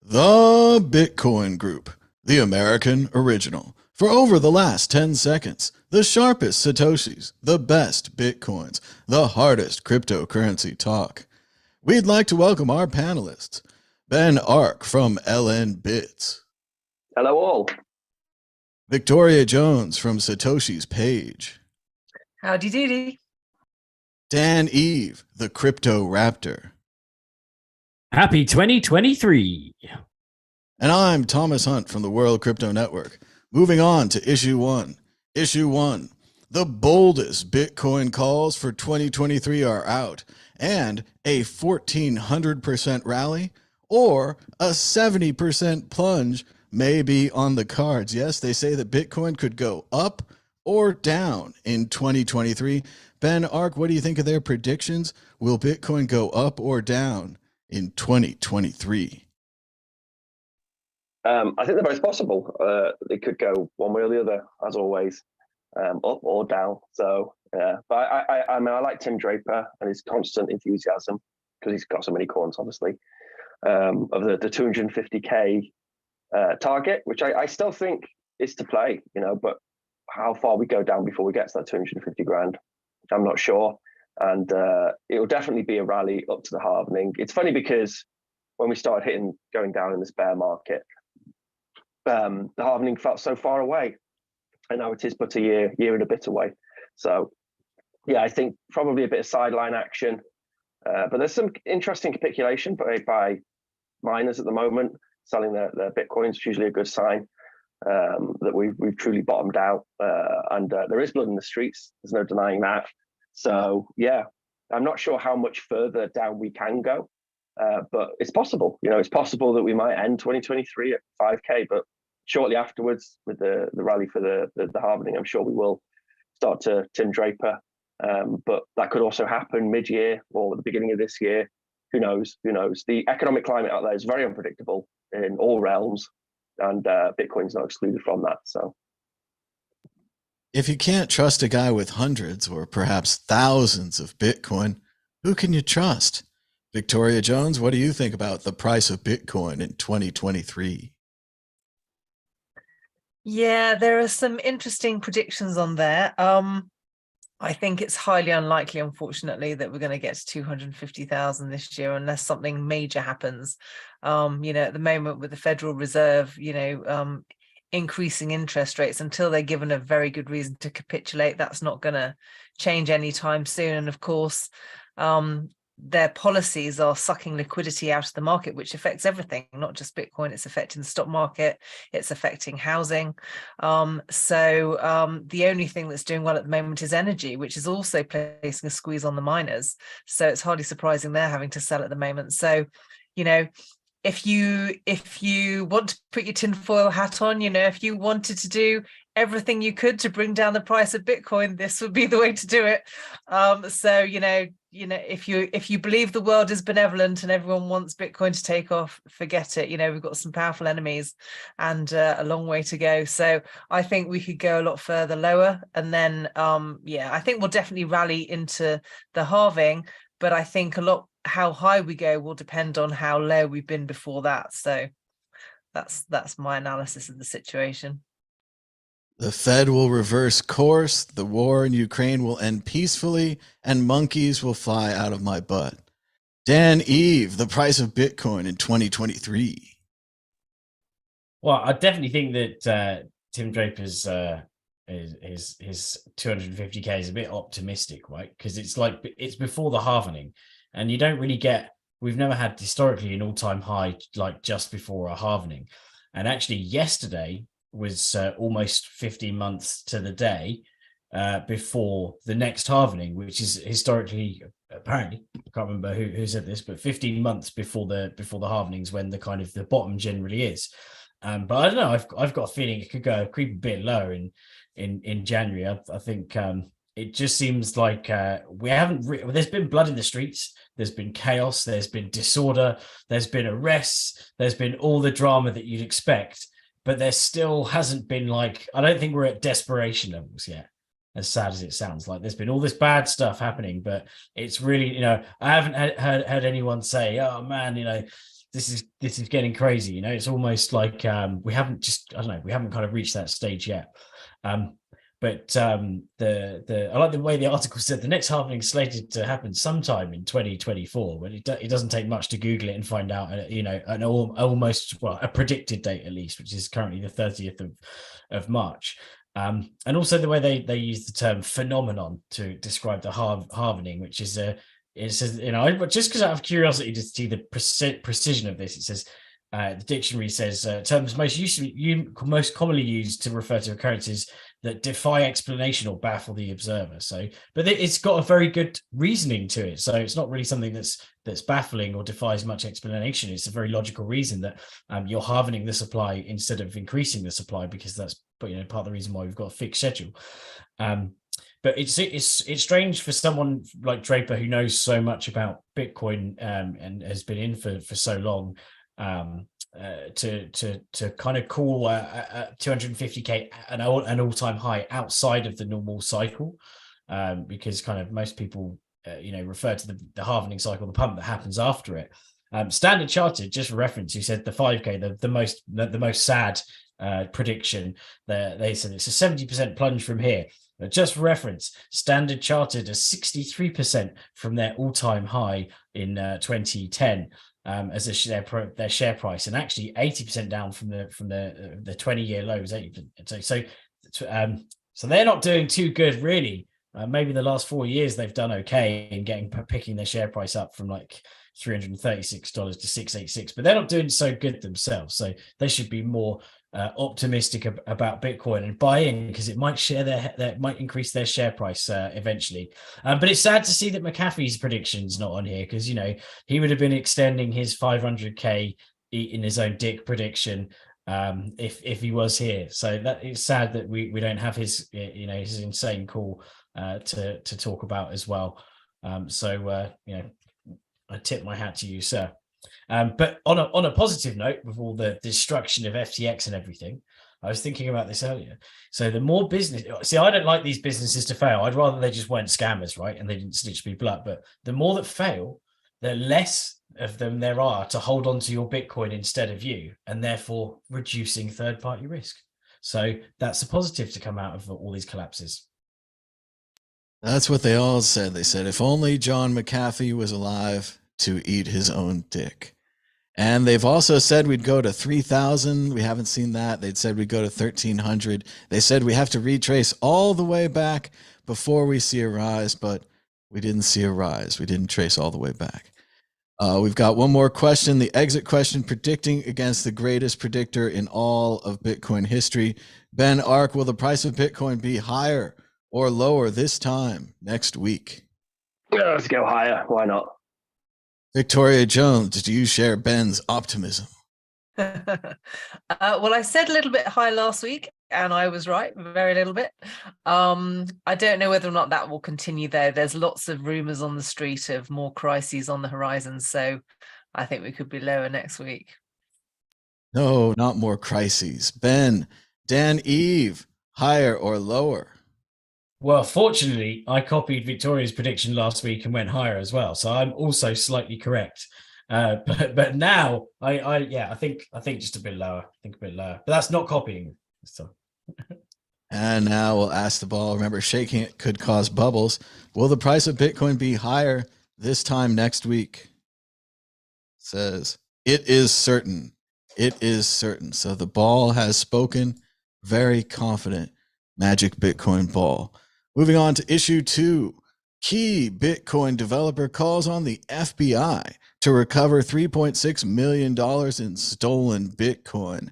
The Bitcoin Group, the American original. For over the last 10 seconds, the sharpest Satoshis, the best Bitcoins, the hardest cryptocurrency talk. We'd like to welcome our panelists, Ben Ark from LN Bits, Hello all. Victoria Jones from Satoshi's Page, Howdy doody. Dan Eve, the Crypto Raptor. Happy 2023. And I'm Thomas Hunt from the World Crypto Network. Moving on to issue one. Issue one. The boldest Bitcoin calls for 2023 are out, and a 1,400% rally or a 70% plunge may be on the cards. Yes, they say that Bitcoin could go up or down in 2023. Ben Ark, what do you think of their predictions? Will Bitcoin go up or down in 2023? I think they're both possible. They could go one way or the other, as always, up or down. So, but I mean, I like Tim Draper and his constant enthusiasm because he's got so many coins, obviously, of the 250K target, which I still think is to play, but how far we go down before we get to that 250 grand, I'm not sure. And it will definitely be a rally up to the halvening. It's funny because when we started going down in this bear market, the halvening felt so far away, and now it is but a year and a bit away. So, yeah, I think probably a bit of sideline action, but there's some interesting capitulation by miners at the moment, selling their bitcoins, which is usually a good sign that we've truly bottomed out. And there is blood in the streets. There's no denying that. So, yeah, I'm not sure how much further down we can go, but it's possible. It's possible that we might end 2023 at 5K, but shortly afterwards, with the rally for the halvening, I'm sure we will start to Tim Draper. But that could also happen mid-year or at the beginning of this year. Who knows? Who knows? The economic climate out there is very unpredictable in all realms, and Bitcoin's not excluded from that. So, if you can't trust a guy with hundreds or perhaps thousands of Bitcoin, who can you trust? Victoria Jones, what do you think about the price of Bitcoin in 2023? Yeah, there are some interesting predictions on there. I think it's highly unlikely, unfortunately, that we're going to get to 250,000 this year unless something major happens. At the moment with the Federal Reserve, increasing interest rates until they're given a very good reason to capitulate, that's not going to change anytime soon. And of course, their policies are sucking liquidity out of the market, which affects everything, not just Bitcoin. It's affecting the stock market, it's affecting housing. So the only thing that's doing well at the moment is energy, which is also placing a squeeze on the miners. So it's hardly surprising they're having to sell at the moment. So, if you want to put your tinfoil hat on, if you wanted to do everything you could to bring down the price of Bitcoin, this would be the way to do it. So if you believe the world is benevolent and everyone wants Bitcoin to take off, forget it. We've got some powerful enemies and a long way to go. So I think we could go a lot further lower, and then I think we'll definitely rally into the halving. But I think how high we go will depend on how low we've been before that. So that's my analysis of the situation. The Fed will reverse course, the war in Ukraine will end peacefully, and monkeys will fly out of my butt. Dan Eve, the price of Bitcoin in 2023. Well, I definitely think that Tim Draper's his 250K is a bit optimistic, right? Because it's before the halvening, and you don't really we've never had historically an all-time high like just before a halvening. And actually yesterday was almost 15 months to the day before the next halvening, which is historically, apparently, I can't remember who said this, but 15 months before the halvenings, when the kind of the bottom generally is. But I don't know, I've got a feeling it could creep a bit lower in January. I think it just seems like we haven't. There's been blood in the streets. There's been chaos. There's been disorder. There's been arrests. There's been all the drama that you'd expect. But there still hasn't been I don't think we're at desperation levels yet. As sad as it sounds, there's been all this bad stuff happening, but it's really, I haven't heard anyone say, "Oh man, this is getting crazy. You know, it's almost like we haven't kind of reached that stage yet. But I like the way the article said the next halvening is slated to happen sometime in 2024. But it doesn't take much to Google it and find out, a predicted date at least, which is currently the 30th of March. And also the way they use the term phenomenon to describe the halvening, which is it says, just because out of curiosity to see the precision of this, it says the dictionary says terms most commonly used to refer to occurrences that defy explanation or baffle the observer. So, but it's got a very good reasoning to it. So it's not really something that's baffling or defies much explanation. It's a very logical reason that you're halvening the supply instead of increasing the supply, because that's part of the reason why we've got a fixed schedule. But it's strange for someone like Draper, who knows so much about Bitcoin and has been in for so long, to kind of call 250k an all-time high outside of the normal cycle, because kind of most people refer to the halvening cycle, the pump that happens after it. Standard Chartered, just for reference, who said the 5k, the most sad prediction, they said it's a 70% plunge from here. But just for reference, Standard Chartered is 63% from their all-time high in 2010 as their share price, and actually 80% down from the 20-year lows. 80%. So they're not doing too good, really. Maybe the last 4 years they've done okay in picking their share price up from like $336 to $686, but they're not doing so good themselves. So they should be more optimistic about Bitcoin and buy in, because it might might increase their share price eventually. But it's sad to see that McAfee's prediction's not on here, because he would have been extending his 500k in his own dick prediction if he was here. So that it's sad that we don't have his his insane call to talk about as well. I tip my hat to you, sir. But on a positive note, with all the destruction of FTX and everything, I was thinking about this earlier. So the more business, see, I don't like these businesses to fail. I'd rather they just weren't scammers, right? And they didn't snitch people up. But the more that fail, the less of them there are to hold on to your Bitcoin instead of you, and therefore reducing third-party risk. So that's a positive to come out of all these collapses. That's what they all said. They said, if only John McAfee was alive to eat his own dick. And they've also said we'd go to 3,000. We haven't seen that. They'd said we'd go to 1,300. They said we have to retrace all the way back before we see a rise, but we didn't see a rise. We didn't trace all the way back. We've got one more question, the exit question, predicting against the greatest predictor in all of Bitcoin history. Ben Ark, will the price of Bitcoin be higher or lower this time next week? Let's go higher. Why not? Victoria Jones, do you share Ben's optimism? Well, I said a little bit high last week, and I was right, very little bit. I don't know whether or not that will continue, though. There's lots of rumors on the street of more crises on the horizon, so I think we could be lower next week. No, not more crises. Ben, Dan Eve, higher or lower? Well, fortunately, I copied Victoria's prediction last week and went higher as well, so I'm also slightly correct. But now, I think just a bit lower. But that's not copying. So. And now we'll ask the ball. Remember, shaking it could cause bubbles. Will the price of Bitcoin be higher this time next week? Says it is certain. It is certain. So the ball has spoken. Very confident. Magic Bitcoin ball. Moving on to issue 2. Key Bitcoin developer calls on the FBI to recover $3.6 million in stolen Bitcoin.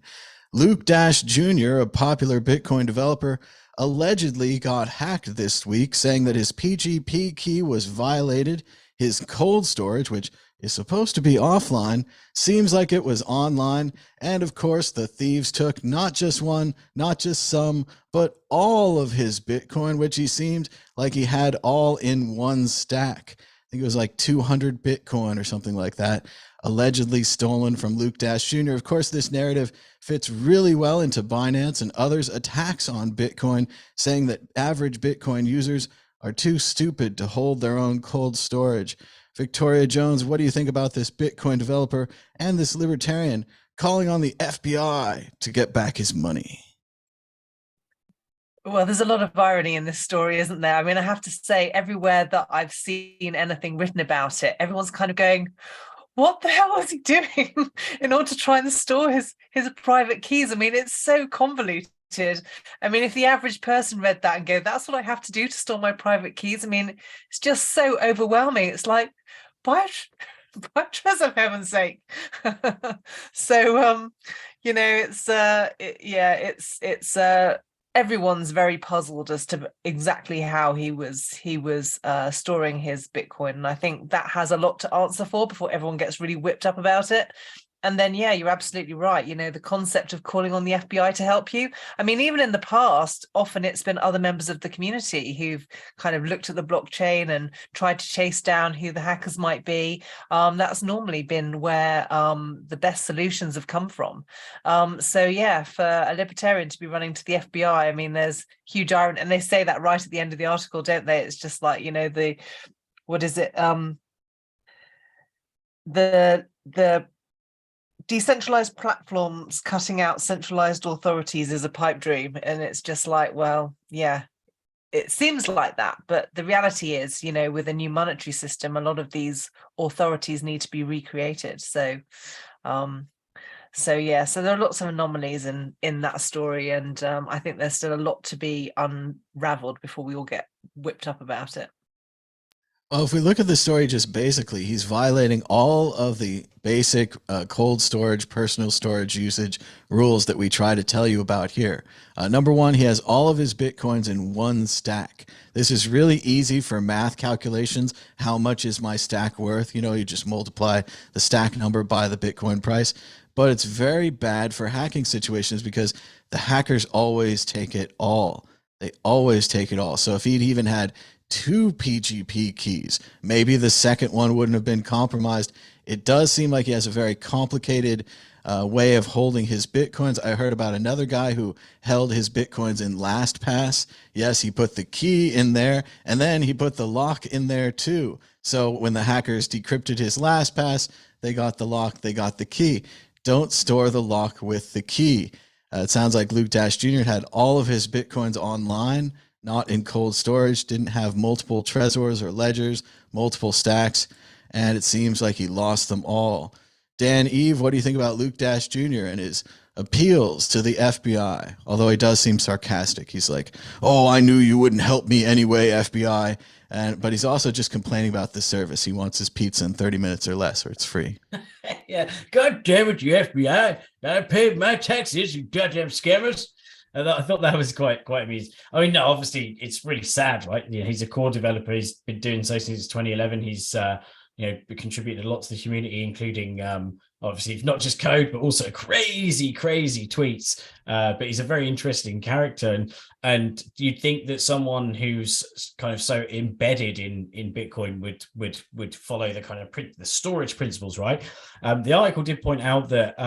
Luke Dash Jr., a popular Bitcoin developer, allegedly got hacked this week, saying that his PGP key was violated. His cold storage, which is supposed to be offline, seems like it was online. And of course, the thieves took not just one, not just some, but all of his Bitcoin, which he seemed like he had all in one stack. I think it was like 200 Bitcoin or something like that, allegedly stolen from Luke Dash Jr. Of course, this narrative fits really well into Binance and others' attacks on Bitcoin, saying that average Bitcoin users are too stupid to hold their own cold storage. Victoria Jones, what do you think about this Bitcoin developer and this libertarian calling on the FBI to get back his money? Well, there's a lot of irony in this story, isn't there? I mean, I have to say, everywhere that I've seen anything written about it, everyone's kind of going, what the hell is he doing in order to try and store his private keys? I mean, it's so convoluted. I mean, if the average person read that and go, that's what I have to do to store my private keys. I mean, it's just so overwhelming. It's like, buy a Trezor, for heaven's sake. So, you know, it's everyone's very puzzled as to exactly how he was storing his Bitcoin. And I think that has a lot to answer for before everyone gets really whipped up about it. And then, yeah, you're absolutely right. You know, the concept of calling on the FBI to help you. I mean, even in the past, often it's been other members of the community who've kind of looked at the blockchain and tried to chase down who the hackers might be. That's normally been where the best solutions have come from. So, yeah, for a libertarian to be running to the FBI, I mean, there's huge irony. And they say that right at the end of the article, don't they? It's just like, you know, what is it? The decentralized platforms cutting out centralized authorities is a pipe dream. And it's just like, well, yeah, it seems like that. But the reality is, you know, with a new monetary system, a lot of these authorities need to be recreated. So, yeah, so there are lots of anomalies in that story. And I think there's still a lot to be unraveled before we all get whipped up about it. Well, if we look at the story just basically, he's violating all of the basic cold storage, personal storage usage rules that we try to tell you about here. Number one, he has all of his Bitcoins in one stack. This is really easy for math calculations. How much is my stack worth? You know, you just multiply the stack number by the Bitcoin price. But it's very bad for hacking situations because the hackers always take it all. They always take it all. So if he'd even had 2 PGP keys, maybe the second one wouldn't have been compromised. It does seem like he has a very complicated way of holding his Bitcoins. I heard about another guy who held his Bitcoins in LastPass. Yes, he put the key in there, and then he put the lock in there too. So when the hackers decrypted his LastPass, they got the lock, they got the key. Don't store the lock with the key. It sounds like Luke Dash Jr. had all of his Bitcoins online, not in cold storage, didn't have multiple Trezors or ledgers, multiple stacks, and it seems like he lost them all. Dan Eve, what do you think about Luke Dash Jr. and his appeals to the FBI? Although he does seem sarcastic. He's like, oh, I knew you wouldn't help me anyway, FBI. But he's also just complaining about the service. He wants his pizza in 30 minutes or less, or it's free. Yeah, God damn it, you FBI. I paid my taxes, you goddamn scammers. I thought that was quite amusing. I mean, no, obviously it's really sad, right? You know, he's a core developer. He's been doing so since 2011. He's you know, contributed a lot to the community, including obviously not just code, but also crazy tweets. But he's a very interesting character, and you'd think that someone who's kind of so embedded in Bitcoin would follow the kind of the storage principles, right? The article did point out that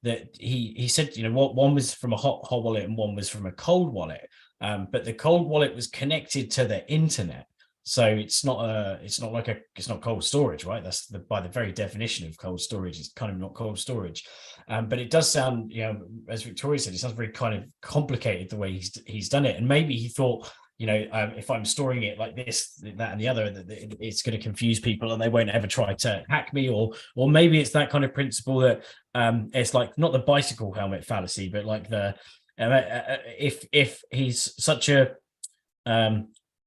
that he said, you know, what one was from a hot wallet and one was from a cold wallet, but the cold wallet was connected to the internet. So it's not cold storage, right? That's by the very definition of cold storage, it's kind of not cold storage. But it does sound, you know, as Victoria said, it sounds very kind of complicated the way he's done it. And maybe he thought, you know, if I'm storing it like this, that, and the other, that it's going to confuse people and they won't ever try to hack me. Or maybe it's that kind of principle that it's like not the bicycle helmet fallacy, but like the if he's such a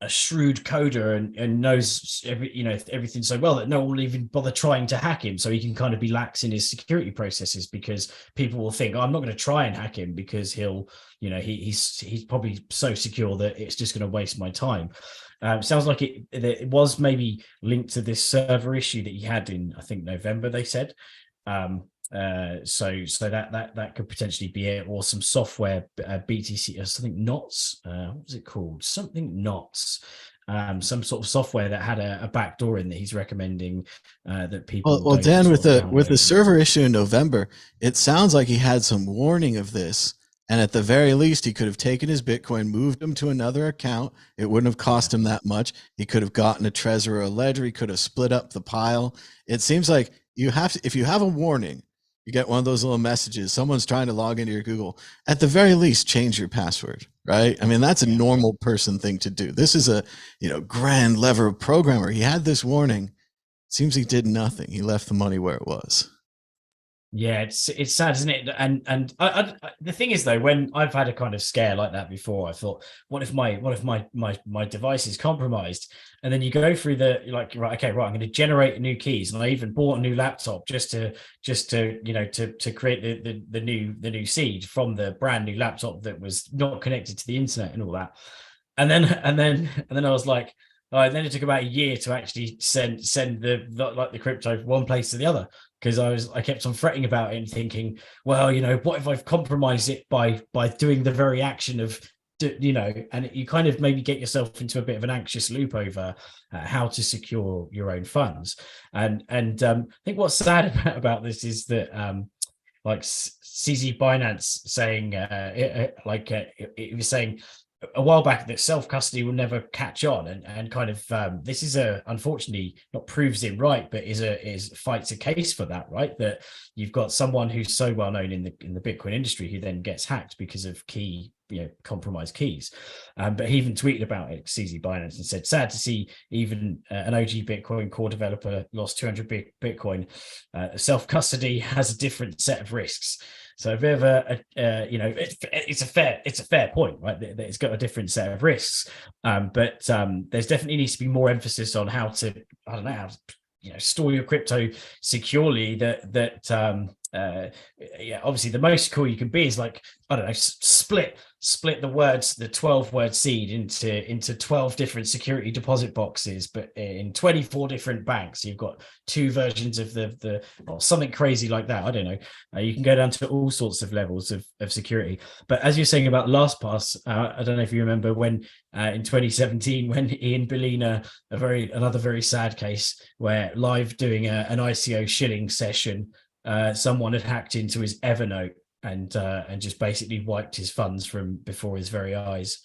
shrewd coder and knows everything so well that no one will even bother trying to hack him, so he can kind of be lax in his security processes because people will think, oh, I'm not going to try and hack him because he'll, you know, he's probably so secure that it's just going to waste my time. Sounds like it was maybe linked to this server issue that he had in, I think, November, they said. So that could potentially be it, or some software, BTC or something, knots. What was it called? Something knots. Some sort of software that had a backdoor in that he's recommending that people. Well, Dan, with the server issue in November, it sounds like he had some warning of this And at the very least, he could have taken his Bitcoin, moved them to another account. It wouldn't have cost him that much. He could have gotten a Trezor or a Ledger. He could have split up the pile. It seems like you have to, if you have a warning, you get one of those little messages, someone's trying to log into your Google, at the very least, change your password, right? I mean, that's a normal person thing to do. This is a, grand level programmer. He had this warning. Seems he did nothing. He left the money where it was. Yeah, it's sad, isn't it? And the thing is, though, when I've had a kind of scare like that before, I thought, what if my device is compromised? And then you go through right, I'm going to generate new keys, and I even bought a new laptop just to create the new seed from the brand new laptop that was not connected to the internet and all that. And then I was like, then it took about a year to actually send the crypto from one place to the other, because I kept on fretting about it and thinking, well, what if I've compromised it by doing the very action of, and you kind of maybe get yourself into a bit of an anxious loop over how to secure your own funds. And I think what's sad about this is that like CZ Binance saying it was saying a while back that self-custody will never catch on, and kind of this is unfortunately not proves it right, but is fights a case for that, right? That you've got someone who's so well known in the Bitcoin industry who then gets hacked because of compromised keys. But he even tweeted about it, CZ Binance, and said, sad to see even an OG Bitcoin core developer lost 200 Bitcoin. Self-custody has a different set of risks. So a bit of it's a fair point, right? It's got a different set of risks, but there's definitely needs to be more emphasis on how to, store your crypto securely. Obviously the most secure you can be is split the words, the 12-word seed into 12 different security deposit boxes, but in 24 different banks. You've got 2 versions of or something crazy like that. I don't know. You can go down to all sorts of levels of security. But as you're saying about LastPass, I don't know if you remember when in 2017, when Ian Billionaire, another very sad case, where live doing an ICO shilling session, someone had hacked into his Evernote and just basically wiped his funds from before his very eyes.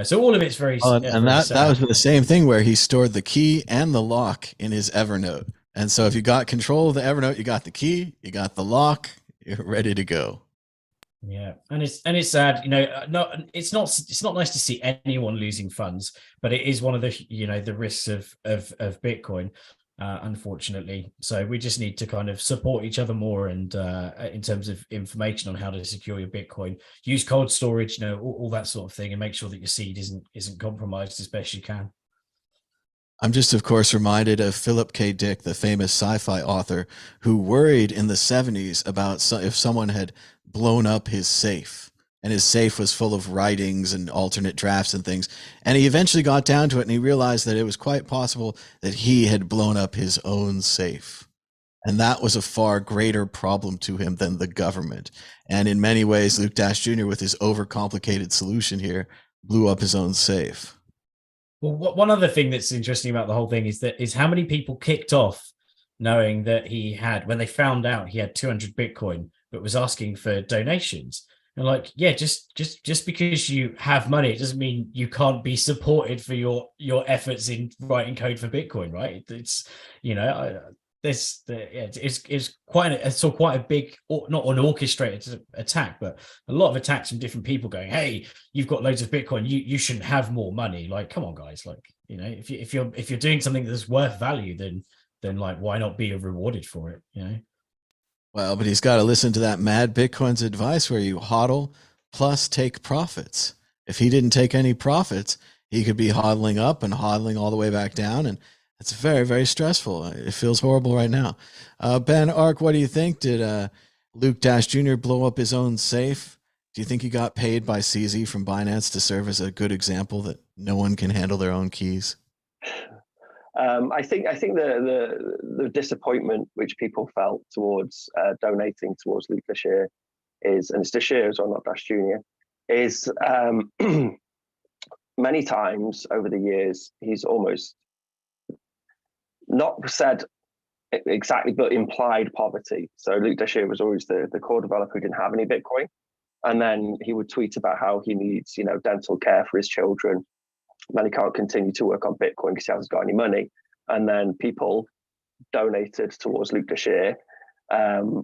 So all of it's very and that was the same thing where he stored the key and the lock in his Evernote. And so if you got control of the Evernote, you got the key, you got the lock, you're ready to go. Yeah, and it's sad, it's not nice to see anyone losing funds, but it is one of the the risks of Bitcoin. Unfortunately, so we just need to kind of support each other more, and in terms of information on how to secure your Bitcoin, use cold storage, all that sort of thing, and make sure that your seed isn't compromised as best you can. I'm just, of course, reminded of Philip K. Dick, the famous sci-fi author, who worried in the 70s about if someone had blown up his safe, and his safe was full of writings and alternate drafts and things. And he eventually got down to it, and he realized that it was quite possible that he had blown up his own safe. And that was a far greater problem to him than the government. And in many ways, Luke Dash Jr., with his overcomplicated solution here, blew up his own safe. Well, one other thing that's interesting about the whole thing is how many people kicked off knowing that when they found out he had 200 Bitcoin, but was asking for donations. And just because you have money, it doesn't mean you can't be supported for your efforts in writing code for Bitcoin, right? It's it's quite a big, not an orchestrated attack, but a lot of attacks from different people going, hey, you've got loads of Bitcoin, you shouldn't have more money. Like, come on, guys, if you're doing something that's worth value, then why not be rewarded for it? Well, but he's got to listen to that Mad Bitcoin's advice where you hodl plus take profits. If he didn't take any profits, he could be hodling up and hodling all the way back down. And it's very, very stressful. It feels horrible right now. Ben Ark, what do you think? Did Luke Dash Jr. blow up his own safe? Do you think he got paid by CZ from Binance to serve as a good example that no one can handle their own keys? I think the disappointment which people felt towards donating towards Luke Dashir is, and it's Dashir as well, not Dash Jr., is many times over the years he's almost not said exactly, but implied poverty. So Luke Dashir was always the core developer who didn't have any Bitcoin. And then he would tweet about how he needs, dental care for his children. Then he can't continue to work on Bitcoin because he hasn't got any money. And then people donated towards Luke Deshire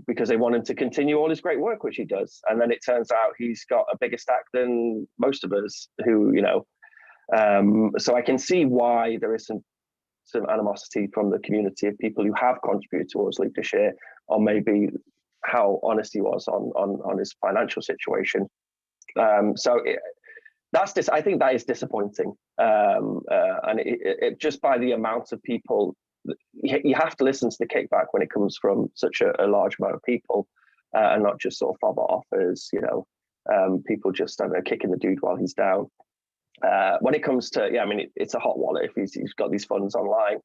because they want him to continue all his great work, which he does. And then it turns out he's got a bigger stack than most of us who, so I can see why there is some animosity from the community of people who have contributed towards Luke Deshire, or maybe how honest he was on his financial situation. I think that is disappointing. And it just by the amount of people, you have to listen to the kickback when it comes from such a large amount of people, and not just sort of fob it off as, people just, kicking the dude while he's down. When it comes to, it's a hot wallet if he's got these funds online.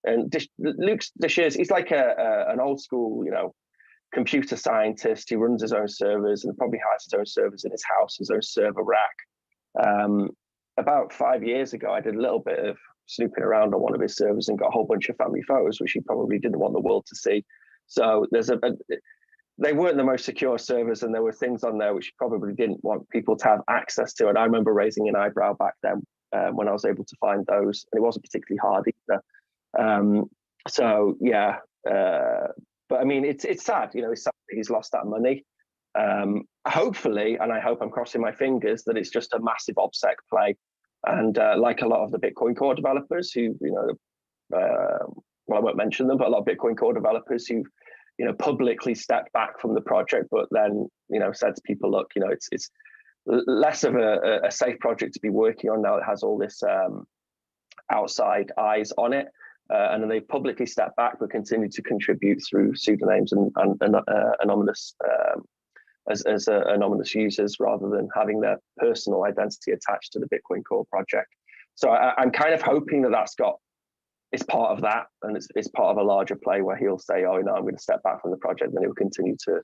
And Luke Deshire's, he's like an old school, computer scientist. He runs his own servers and probably has his own servers in his house, his own server rack. About 5 years ago, I did a little bit of snooping around on one of his servers and got a whole bunch of family photos, which he probably didn't want the world to see. So they weren't the most secure servers, and there were things on there which he probably didn't want people to have access to. And I remember raising an eyebrow back then when I was able to find those, and it wasn't particularly hard either. But I mean, it's sad, it's sad that he's lost that money. Hopefully, and I hope, I'm crossing my fingers, that it's just a massive OBSEC play. And like a lot of the Bitcoin Core developers who, I won't mention them, but a lot of Bitcoin Core developers who, publicly stepped back from the project, but then, said to people, look, it's less of a safe project to be working on now. It has all this outside eyes on it. And then they publicly stepped back, but continue to contribute through pseudonyms and anonymous as anonymous users, rather than having their personal identity attached to the Bitcoin Core project. So I'm kind of hoping it's part of that, and it's part of a larger play where he'll say, oh, no, I'm going to step back from the project, then he'll continue to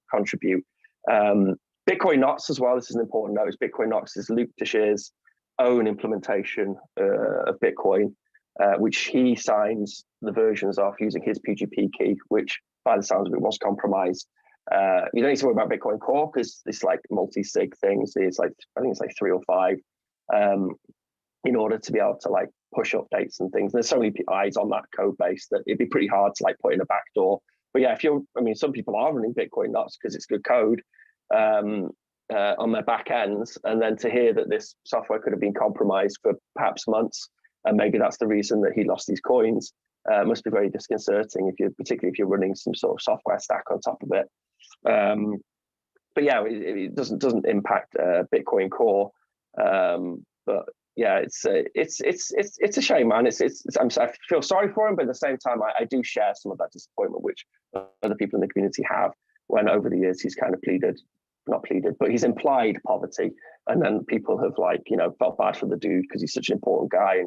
contribute. Bitcoin Knots as well, this is an important note, is Bitcoin Knots is Luke Deshire's own implementation of Bitcoin, which he signs the versions of using his PGP key, which by the sounds of it was compromised. You don't need to worry about Bitcoin Core because it's like multi-sig things. I think it's like 3 or 5 in order to be able to like push updates and things. There's so many eyes on that code base that it'd be pretty hard to like put in a backdoor. But yeah, some people are running Bitcoin Knots because it's good code on their back ends, and then to hear that this software could have been compromised for perhaps months, and maybe that's the reason that he lost these coins, must be very disconcerting, particularly if you're running some sort of software stack on top of it. But yeah, it doesn't impact Bitcoin Core. But yeah, it's a shame, man. I feel sorry for him, but at the same time, I do share some of that disappointment which other people in the community have, when over the years he's kind of but he's implied poverty, and then people have felt bad for the dude because he's such an important guy,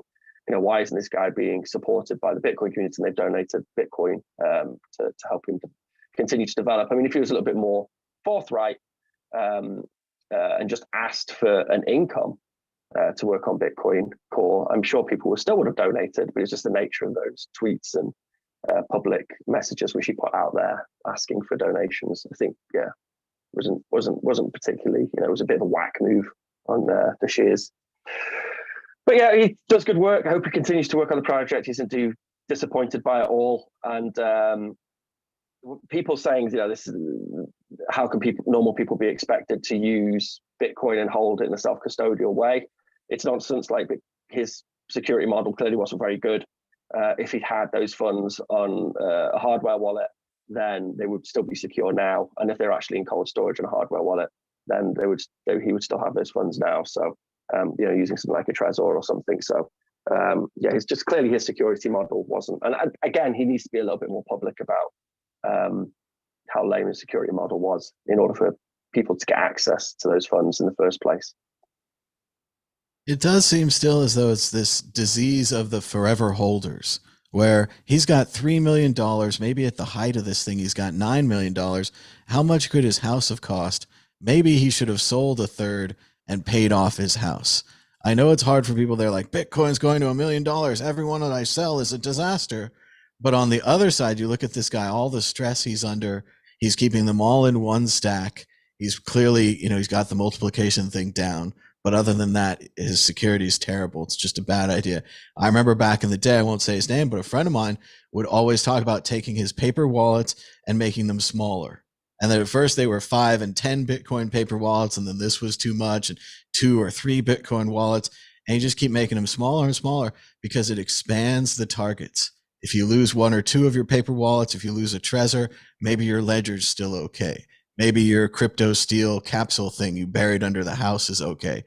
and why isn't this guy being supported by the Bitcoin community? And they've donated Bitcoin to help him to continue to develop. I mean, if he was a little bit more forthright and just asked for an income to work on Bitcoin Core, I'm sure people still would have donated, but it's just the nature of those tweets and public messages which he put out there asking for donations. I think, wasn't particularly, it was a bit of a whack move on the shares. But yeah, he does good work. I hope he continues to work on the project. He isn't too disappointed by it all. And people saying, this is, how can normal people be expected to use Bitcoin and hold it in a self-custodial way? It's nonsense. Like, his security model clearly wasn't very good. If he'd had those funds on a hardware wallet, then they would still be secure now. And if they're actually in cold storage on a hardware wallet, then he would still have those funds now. So, using something like a Trezor or something. So, it's just clearly his security model wasn't. And again, he needs to be a little bit more public about how lame his security model was in order for people to get access to those funds in the first place. It does seem still as though it's this disease of the forever holders, where he's got $3 million, maybe at the height of this thing, he's got $9 million. How much could his house have cost? Maybe he should have sold a third and paid off his house. I know it's hard for people. They're like, Bitcoin's going to $1 million. Every one that I sell is a disaster. But on the other side, you look at this guy, all the stress he's under, he's keeping them all in one stack. He's clearly, he's got the multiplication thing down. But other than that, his security is terrible. It's just a bad idea. I remember back in the day, I won't say his name, but a friend of mine would always talk about taking his paper wallets and making them smaller. And then at first they were 5 and 10 Bitcoin paper wallets, and then this was too much, and 2 or 3 Bitcoin wallets. And you just keep making them smaller and smaller because it expands the targets. If you lose 1 or 2 of your paper wallets, if you lose a Trezor, maybe your ledger's still okay. Maybe your crypto steel capsule thing you buried under the house is okay.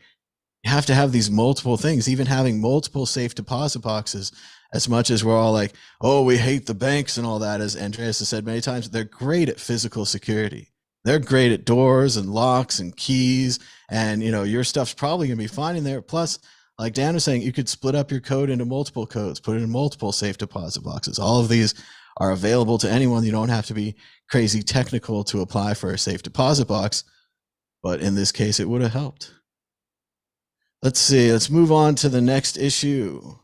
You have to have these multiple things, even having multiple safe deposit boxes. As much as we're all like, oh, we hate the banks and all that, as Andreas has said many times, they're great at physical security. They're great at doors and locks and keys. And, your stuff's probably going to be fine in there. Plus, like Dan was saying, you could split up your code into multiple codes, put it in multiple safe deposit boxes. All of these are available to anyone. You don't have to be crazy technical to apply for a safe deposit box. But in this case, it would have helped. Let's see. Let's move on to the next issue.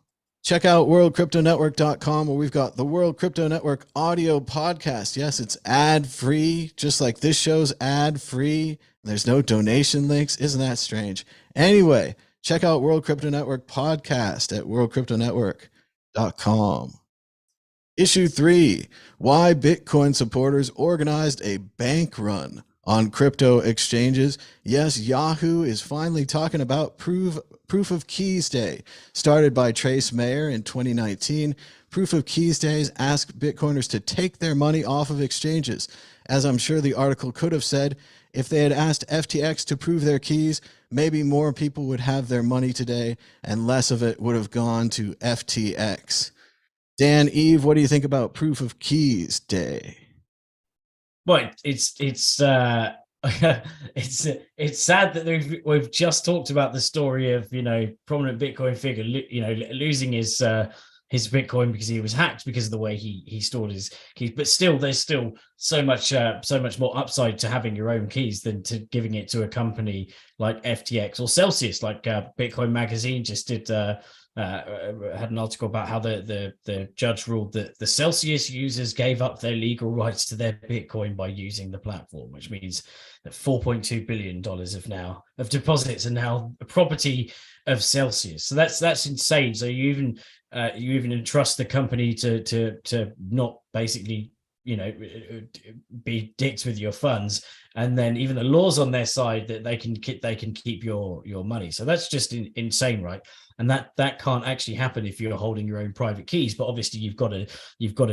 Check out worldcryptonetwork.com, where we've got the World Crypto Network audio podcast. Yes, it's ad-free, just like this show's ad-free. There's no donation links. Isn't that strange? Anyway, check out World Crypto Network podcast at worldcryptonetwork.com. Issue 3, why Bitcoin supporters organized a bank run on crypto exchanges. Yes, Yahoo is finally talking about Proof of Keys Day, started by Trace Mayer in 2019. Proof of Keys Days ask Bitcoiners to take their money off of exchanges. As I'm sure the article could have said, if they had asked FTX to prove their keys, maybe more people would have their money today and less of it would have gone to FTX. Dan, Eve, what do you think about Proof of Keys Day? Well, it's sad that we've just talked about the story of prominent Bitcoin figure losing his Bitcoin because he was hacked because of the way he stored his keys. But still, there's still so much more upside to having your own keys than to giving it to a company like FTX or Celsius. Like Bitcoin Magazine just did. Had an article about how the judge ruled that the Celsius users gave up their legal rights to their Bitcoin by using the platform, which means that $4.2 billion of deposits are now the property of Celsius. So that's insane. So you even entrust the company to not basically be dicks with your funds, and then even the laws on their side that they can keep your money. So that's just insane, right? And that can't actually happen if you're holding your own private keys. But obviously you've got to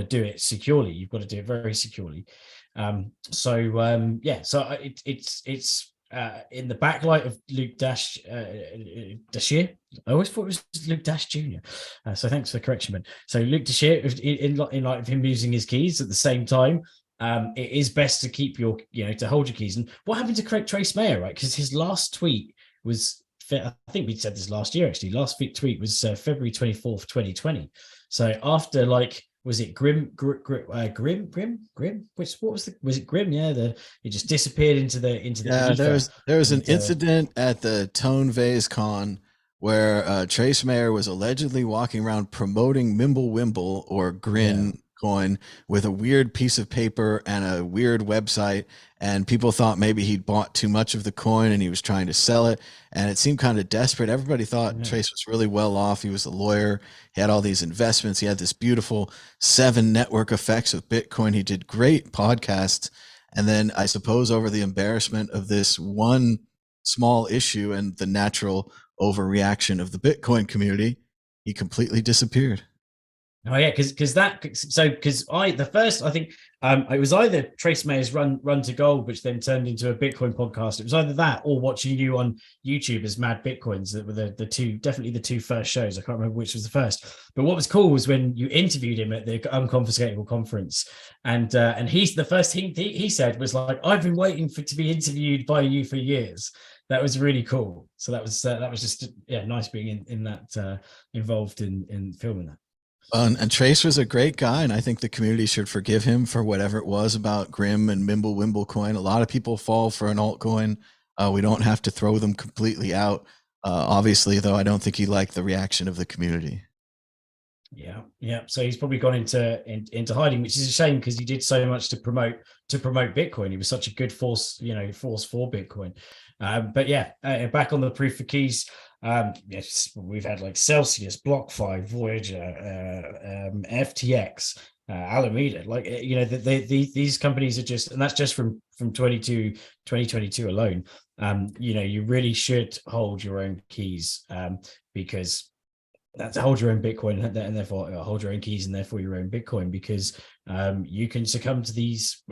do it securely. You've got to do it very securely. So it's in the backlight of Luke Dashier. I always thought it was Luke Dash Jr. So thanks for the correction, man. So Luke Dashier, in light of him losing his keys at the same time, it is best to keep to hold your keys. And what happened to Trace Mayer, right? Because his last tweet was, I think we said this last year, actually. Last tweet was February 24th, 2020. So after was it Grim? Which what was it Grim? Yeah, it just disappeared into the ether. There was an incident at the Tone Vase Con where Trace Mayer was allegedly walking around promoting Mimblewimble or Grin coin with a weird piece of paper and a weird website, and people thought maybe he'd bought too much of the coin and he was trying to sell it, and it seemed kind of desperate. Everybody thought Trace was really well off. He was a lawyer. He had all these investments. He had this beautiful 7 network effects of Bitcoin. He did great podcasts. And then I suppose over the embarrassment of this one small issue and the natural overreaction of the Bitcoin community, he completely disappeared. Oh yeah, because the first, I think it was either Trace Mayer's Run to Gold, which then turned into a Bitcoin podcast. It was either that or watching you on YouTube as Mad Bitcoins. That were definitely the two first shows. I can't remember which was the first. But what was cool was when you interviewed him at the Unconfiscatable conference, and he's the first thing he said was like, "I've been waiting to be interviewed by you for years." That was really cool. So that was just nice being in that involved in filming that. And Trace was a great guy, and I think the community should forgive him for whatever it was about Grim and Mimblewimble coin. A lot of people fall for an altcoin. We don't have to throw them completely out. Obviously, though, I don't think he liked the reaction of the community. Yeah. So he's probably gone into hiding, which is a shame because he did so much to promote Bitcoin. He was such a good force for Bitcoin. But yeah, back on the proof of keys. Yes, we've had like Celsius, BlockFi, Voyager, FTX, Alameda. Like these companies are just, and that's just from 2022 alone. You really should hold your own keys because that's hold your own Bitcoin and therefore hold your own keys and therefore your own Bitcoin, because you can succumb to these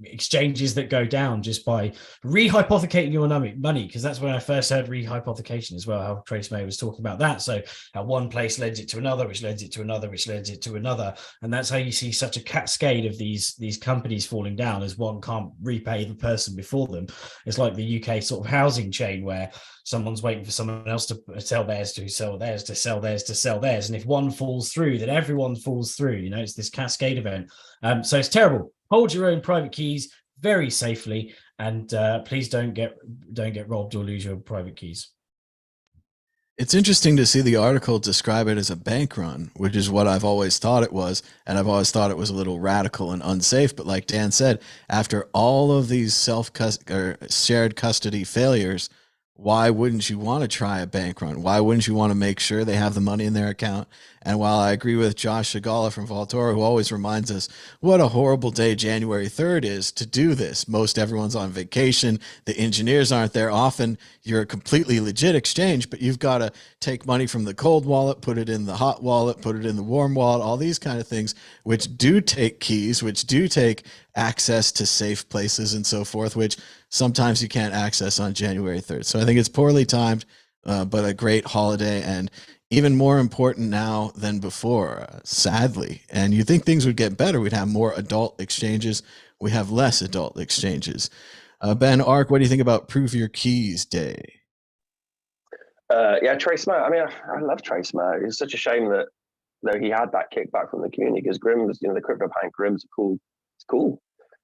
exchanges that go down just by rehypothecating your money. Because that's when I first heard rehypothecation as well, how Trace May was talking about that. So how one place lends it to another, which lends it to another, which lends it to another. And that's how you see such a cascade of these companies falling down, as one can't repay the person before them. It's like the UK sort of housing chain where someone's waiting for someone else to sell theirs, to sell theirs, to sell theirs, to sell theirs. And if one falls through, then everyone falls through. It's this cascade event. So it's terrible. Hold your own private keys very safely, and please don't get robbed or lose your private keys. It's interesting to see the article describe it as a bank run, which is what I've always thought it was. And I've always thought it was a little radical and unsafe. But like Dan said, after all of these shared custody failures, why wouldn't you want to try a bank run? Why wouldn't you want to make sure they have the money in their account? And while I agree with Josh Shigala from Vaultora, who always reminds us what a horrible day January 3rd is to do this. Most everyone's on vacation. The engineers aren't there. Often you're a completely legit exchange, but you've got to take money from the cold wallet, put it in the hot wallet, put it in the warm wallet, all these kind of things, which do take keys, which do take access to safe places and so forth, which sometimes you can't access on January 3rd. So I think it's poorly timed, but a great holiday, and even more important now than before, sadly. And you think things would get better. We'd have more adult exchanges. We have less adult exchanges. Ben Ark, what do you think about Prove Your Keys Day? Yeah, Trace May. I mean, I love Trace May. It's such a shame that he had that kickback from the community, because Grimm's, the crypto bank Grimm's cool. It's cool.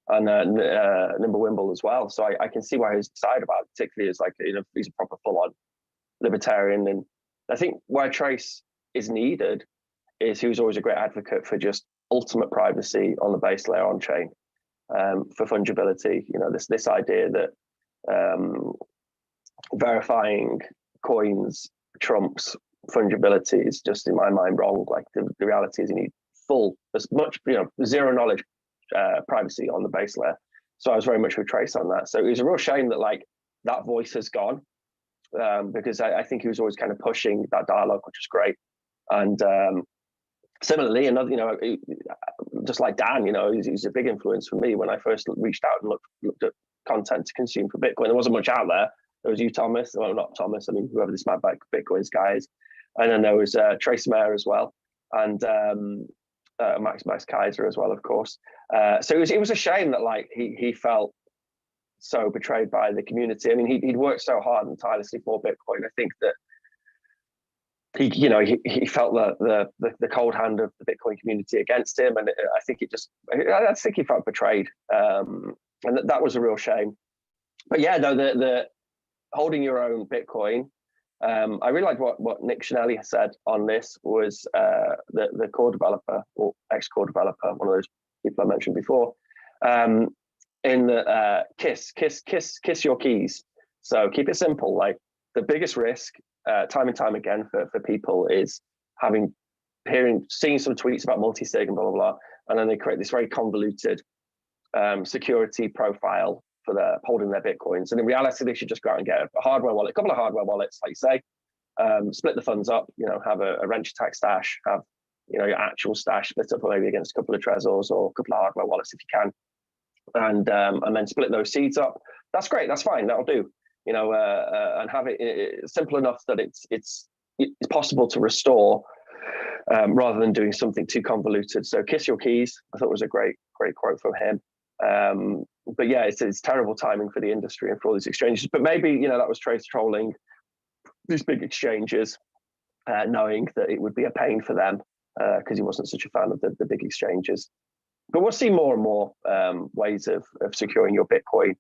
And Nimblewimble as well. So I can see why he's excited about it, particularly as he's a proper full-on libertarian. And I think why Trace is needed is he was always a great advocate for just ultimate privacy on the base layer on chain, for fungibility. This idea that verifying coins trumps fungibility is just, in my mind, wrong. Like the reality is you need as much, zero knowledge privacy on the base layer. So I was very much with Trace on that. So it was a real shame that that voice has gone, because I think he was always kind of pushing that dialogue, which was great. And similarly, another, just like Dan, he's a big influence for me when I first reached out and looked at content to consume for Bitcoin. There wasn't much out there. There was you, Thomas. Well, not Thomas. I mean, whoever this Mad Bitcoins guy is. And then there was Trace Mayer as well, and Max Kaiser as well, of course. So it was a shame that he felt so betrayed by the community. I mean, he'd worked so hard and tirelessly for Bitcoin. I think that he felt the cold hand of the Bitcoin community against him, and I think he felt betrayed, and that was a real shame. But yeah, no, the holding your own Bitcoin. I really liked what Nick Shinelli said on this. Was the core developer or ex-core developer, one of those people I mentioned before, in the kiss your keys. So keep it simple. Like, the biggest risk, time and time again for people, is seeing some tweets about multi-sig and blah blah blah, and then they create this very convoluted security profile for holding their Bitcoins. And in reality, they should just go out and get a hardware wallet, a couple of hardware wallets, like you say, split the funds up, have a wrench attack stash, have, your actual stash split up maybe against a couple of Trezors or a couple of hardware wallets if you can. And then split those seeds up. That's great. That's fine. That'll do. And have it simple enough that it's possible to restore, rather than doing something too convoluted. So kiss your keys, I thought was a great quote from him. But yeah, it's terrible timing for the industry and for all these exchanges. But maybe, that was Trace trolling these big exchanges, knowing that it would be a pain for them, because he wasn't such a fan of the big exchanges. But we'll see more and more ways of securing your Bitcoin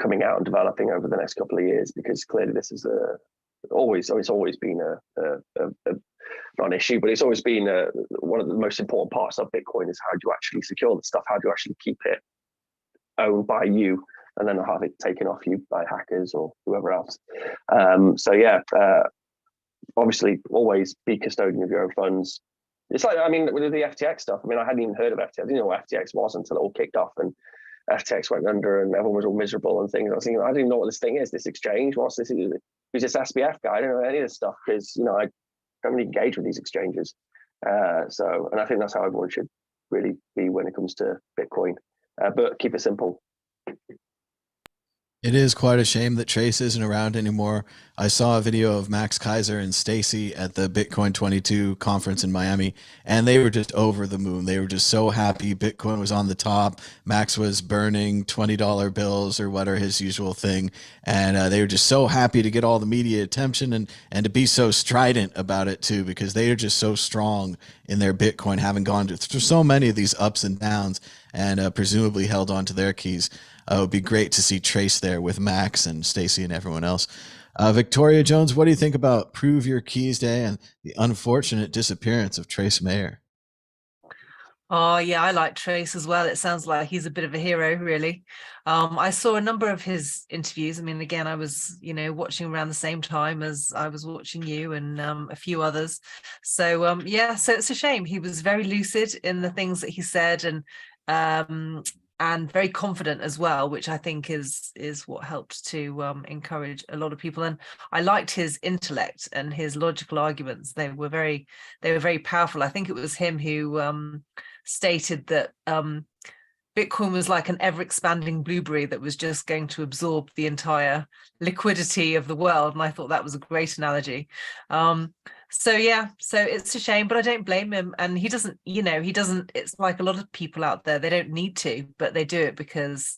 coming out and developing over the next couple of years, because clearly this is it's always been not an issue, but it's always been one of the most important parts of Bitcoin is how do you actually secure the stuff? How do you actually keep it owned by you and then not have it taken off you by hackers or whoever else? Obviously always be custodian of your own funds. It's like, I mean, with the FTX stuff, I mean, I hadn't even heard of FTX. I didn't know what FTX was until it all kicked off and FTX went under and everyone was all miserable and things. I was thinking, I don't even know what this thing is, this exchange. What's this? Who's this SBF guy? I don't know any of this stuff because, you know, I don't really engage with these exchanges. And I think that's how everyone should really be when it comes to Bitcoin. But keep it simple. It is quite a shame that Trace isn't around anymore. I saw a video of Max Kaiser and Stacy at the Bitcoin 22 conference in Miami, and they were just over the moon. They were just so happy. Bitcoin was on the top. Max was burning $20 bills or what are his usual thing. And they were just so happy to get all the media attention and to be so strident about it too, because they are just so strong in their Bitcoin, having gone through so many of these ups and downs and presumably held on to their keys. It would be great to see Trace there with Max and Stacy and everyone else. Victoria Jones, what do you think about Prove Your Keys Day and the unfortunate disappearance of Trace Mayer? Oh, yeah, I like Trace as well. It sounds like he's a bit of a hero, really. I saw a number of his interviews. I mean, again, I was, watching around the same time as I was watching you and a few others. So, so it's a shame. He was very lucid in the things that he said and very confident as well, which I think is what helped to encourage a lot of people. And I liked his intellect and his logical arguments. They were very powerful. I think it was him who stated that Bitcoin was like an ever-expanding blueberry that was just going to absorb the entire liquidity of the world. And I thought that was a great analogy. So it's a shame, but I don't blame him. And he doesn't, it's like a lot of people out there, they don't need to, but they do it because,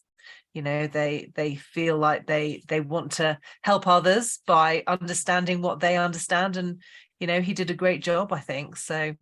they feel like they want to help others by understanding what they understand. And, he did a great job, I think. So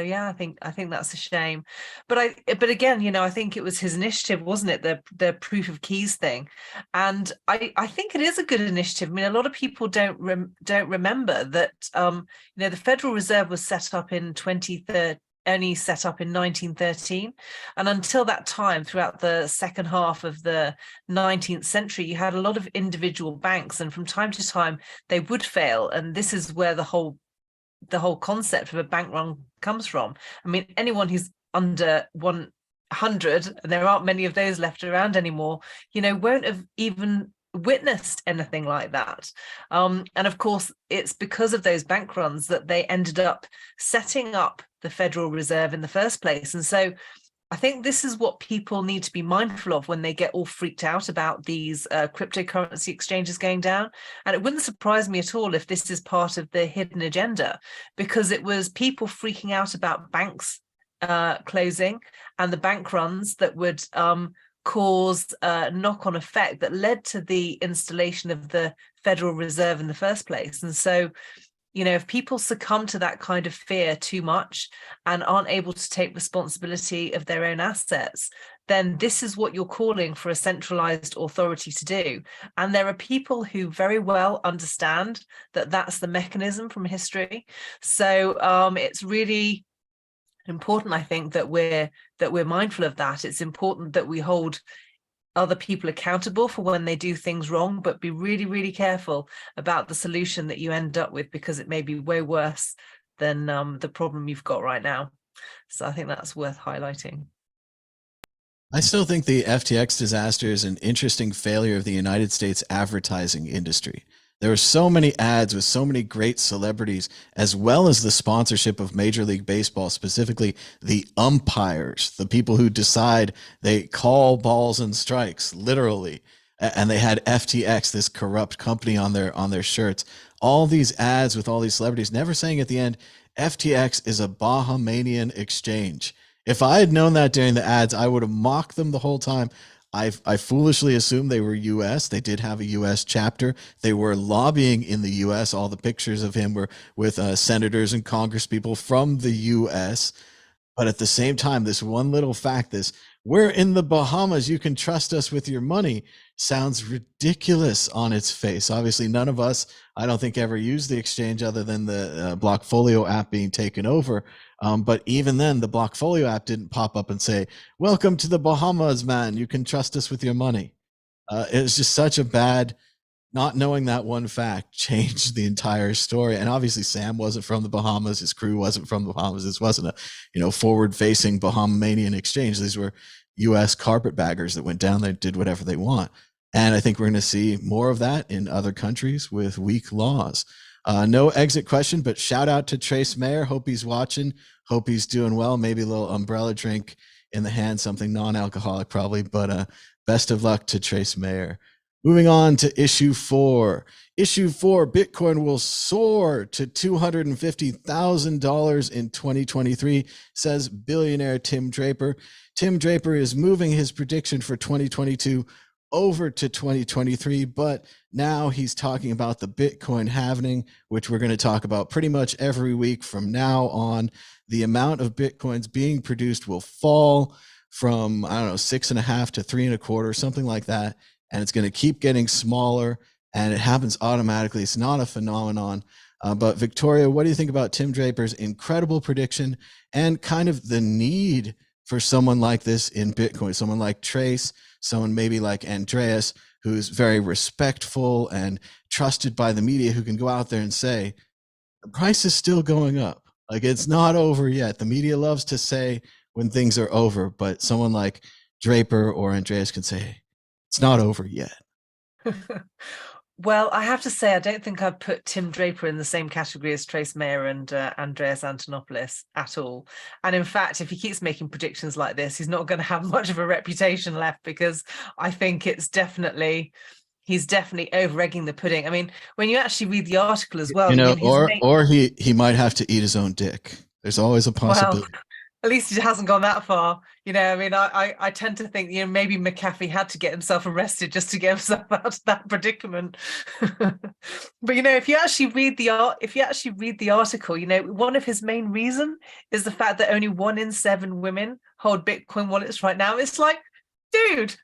yeah, I think that's a shame, but again, I think it was his initiative, wasn't it? The proof of keys thing, and I think it is a good initiative. I mean, a lot of people don't remember that the Federal Reserve was set up in 1913, and until that time, throughout the second half of the 19th century, you had a lot of individual banks, and from time to time they would fail, and this is where the whole concept of a bank run comes from. I mean, anyone who's under 100, and there aren't many of those left around anymore, won't have even witnessed anything like that. And of course, it's because of those bank runs that they ended up setting up the Federal Reserve in the first place. And so I think this is what people need to be mindful of when they get all freaked out about these cryptocurrency exchanges going down. And it wouldn't surprise me at all if this is part of the hidden agenda, because it was people freaking out about banks closing and the bank runs that would cause a knock-on effect that led to the installation of the Federal Reserve in the first place. And so if people succumb to that kind of fear too much and aren't able to take responsibility of their own assets, then this is what you're calling for a centralized authority to do. And there are people who very well understand that that's the mechanism from history. So it's really important, I think, that we're mindful of that. It's important that we hold other people accountable for when they do things wrong, but be really, really careful about the solution that you end up with, because it may be way worse than the problem you've got right now. So I think that's worth highlighting. I still think the FTX disaster is an interesting failure of the United States advertising industry. There were so many ads with so many great celebrities, as well as the sponsorship of Major League Baseball, specifically the umpires, the people who decide, they call balls and strikes, literally. And they had FTX, this corrupt company, on their shirts. All these ads with all these celebrities, never saying at the end, FTX is a Bahamian exchange. If I had known that during the ads, I would have mocked them the whole time. I foolishly assumed they were U.S. They did have a U.S. chapter. They were lobbying in the U.S. All the pictures of him were with senators and congresspeople from the U.S. But at the same time, this one little fact, this we're in the Bahamas, you can trust us with your money, sounds ridiculous on its face. Obviously, none of us, I don't think, ever used the exchange other than the Blockfolio app being taken over. But even then, the Blockfolio app didn't pop up and say, welcome to the Bahamas, man. You can trust us with your money. It was just such a bad, not knowing that one fact changed the entire story. And obviously Sam wasn't from the Bahamas. His crew wasn't from the Bahamas. This wasn't a, forward facing Bahamanian exchange. These were US carpetbaggers that went down there, did whatever they want. And I think we're going to see more of that in other countries with weak laws. No exit question, but shout out to Trace Mayer. Hope he's watching. Hope he's doing well. Maybe a little umbrella drink in the hand, something non-alcoholic probably, but best of luck to Trace Mayer. Moving on to issue 4. Issue 4, Bitcoin will soar to $250,000 in 2023, says billionaire Tim Draper. Tim Draper is moving his prediction for 2022 over to 2023, but now he's talking about the Bitcoin halvening, which we're going to talk about pretty much every week from now on. The amount of Bitcoins being produced will fall from, 6.5 to 3.25, something like that. And it's going to keep getting smaller, and it happens automatically. It's not a phenomenon. But Victoria, what do you think about Tim Draper's incredible prediction and kind of the need for someone like this in Bitcoin, someone like Trace, someone maybe like Andreas, who's very respectful and trusted by the media, who can go out there and say, the price is still going up. Like, it's not over yet. The media loves to say when things are over, but someone like Draper or Andreas can say, it's not over yet. Well, I have to say, I don't think I'd put Tim Draper in the same category as Trace Mayer and Andreas Antonopoulos at all. And in fact, if he keeps making predictions like this, he's not going to have much of a reputation left, because I think he's definitely over-egging the pudding. I mean, when you actually read the article as well, or he might have to eat his own dick. There's always a possibility. Well, at least he hasn't gone that far. I tend to think, maybe McAfee had to get himself arrested just to get himself out of that predicament. But if you actually read the article, one of his main reason is the fact that only 1 in 7 women hold Bitcoin wallets right now. It's like, dude,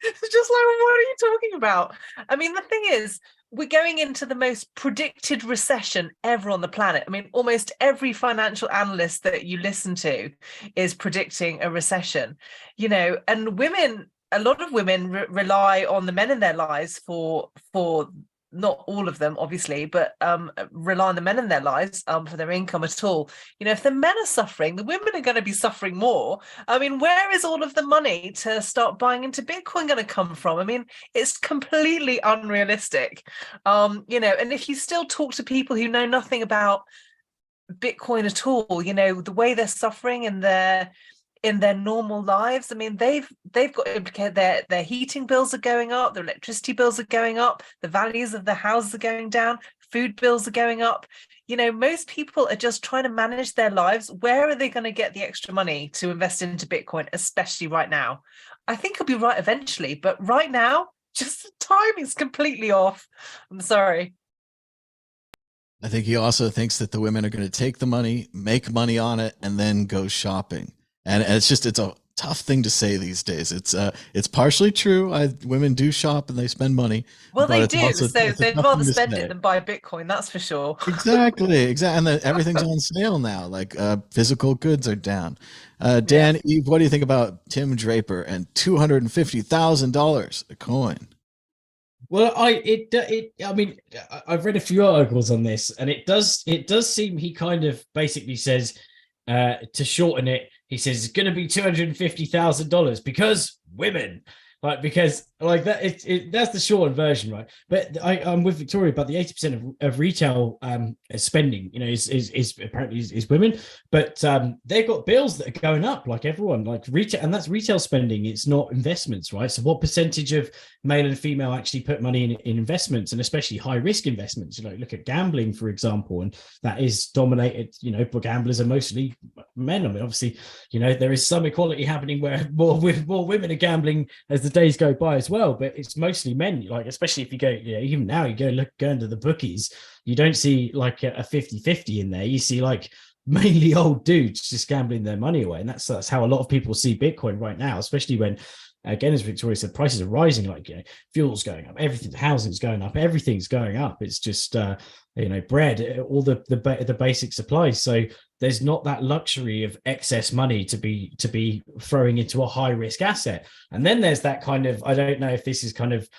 it's just like, what are you talking about? I mean, the thing is, we're going into the most predicted recession ever on the planet. I mean, almost every financial analyst that you listen to is predicting a recession, and women, a lot of women rely on the men in their lives for not all of them, obviously, but rely on the men in their lives for their income at all. If the men are suffering, the women are going to be suffering more. I mean, where is all of the money to start buying into Bitcoin going to come from? I mean, it's completely unrealistic. And if you still talk to people who know nothing about Bitcoin at all, the way they're suffering in their normal lives, I mean, they've got to implicate their heating bills are going up, their electricity bills are going up, the values of the houses are going down, food bills are going up. Most people are just trying to manage their lives. Where are they going to get the extra money to invest into Bitcoin, especially right now? I think he'll be right eventually, but right now, just the timing's completely off. I'm sorry. I think he also thinks that the women are going to take the money, make money on it, and then go shopping. And it's a tough thing to say these days. It's partially true. Women do shop and they spend money. Well, they do. So they'd rather spend it than buy Bitcoin. That's for sure. Exactly. And everything's on sale now. Like physical goods are down. Dan, Eve, what do you think about Tim Draper and $250,000 a coin? Well, I mean, I've read a few articles on this, and it does seem he kind of basically says, to shorten it, he says it's going to be $250,000 because women, because that. That's the shortened version, right? But I'm with Victoria about the 80% of retail spending, is apparently is women, but they've got bills that are going up like everyone, like retail, and that's retail spending. It's not investments, right? So what percentage of male and female actually put money in investments, and especially high risk investments? Look at gambling, for example, and that is dominated. Gamblers are mostly men. I mean, obviously, there is some equality happening where more women are gambling as the days go by as well, but it's mostly men. Especially if you go, even now you go into the bookies, you don't see like a 50-50 in there. You see like mainly old dudes just gambling their money away. And that's how a lot of people see Bitcoin right now, especially when, again, as Victoria said, prices are rising, like, fuel's going up, everything, housing's going up, everything's going up. It's just, bread, all the basic supplies. So there's not that luxury of excess money to be throwing into a high risk asset. And then there's that kind of, I don't know if this is kind of,